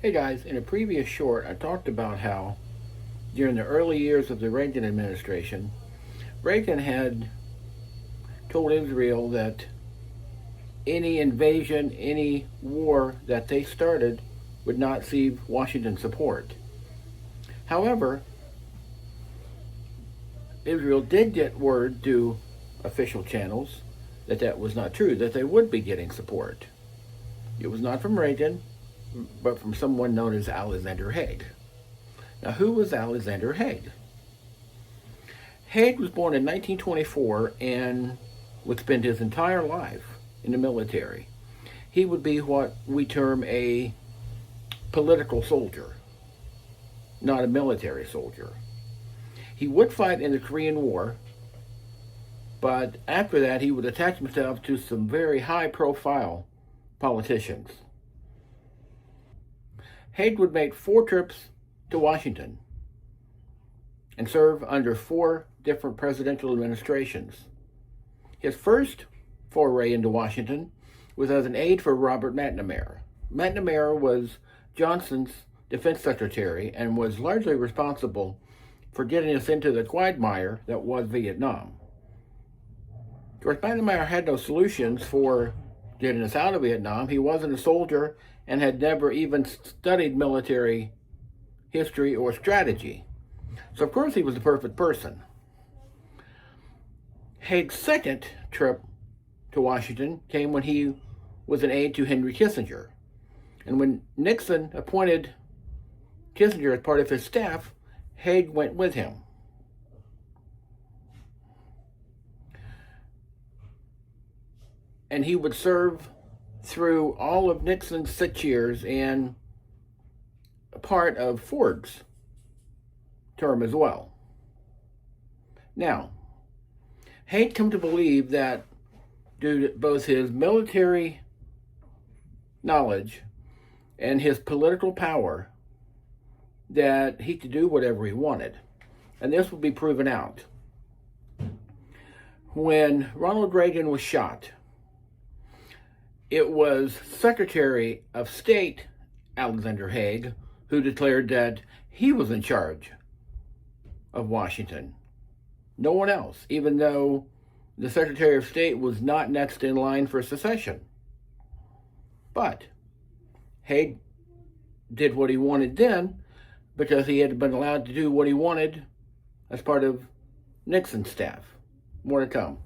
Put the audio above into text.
Hey guys, in a previous short, I talked about how during the early years of the Reagan administration, Reagan had told Israel that any invasion, any war that they started would not receive Washington support. However, Israel did get word through official channels that that was not true, that they would be getting support. It was not from Reagan, but from someone known as Alexander Haig. Now, who was Alexander Haig? Haig was born in 1924 and would spend his entire life in the military. He would be what we term a political soldier, not a military soldier. He would fight in the Korean War, but after that he would attach himself to some very high-profile politicians. Haig would make 4 trips to Washington and serve under 4 different presidential administrations. His first foray into Washington was as an aide for Robert McNamara. McNamara was Johnson's defense secretary and was largely responsible for getting us into the quagmire that was Vietnam. Of course, McNamara had no solutions for getting us out of Vietnam. He wasn't a soldier and had never even studied military history or strategy. So of course he was the perfect person. Haig's second trip to Washington came when he was an aide to Henry Kissinger. And when Nixon appointed Kissinger as part of his staff, Haig went with him. And he would serve through all of Nixon's 6 years and a part of Ford's term as well. Now, Haig come to believe that due to both his military knowledge and his political power, that he could do whatever he wanted. And this will be proven out. When Ronald Reagan was shot, it was Secretary of State Alexander Haig who declared that he was in charge of Washington. No one else, even though the Secretary of State was not next in line for secession. But Haig did what he wanted then because he had been allowed to do what he wanted as part of Nixon's staff. More to come.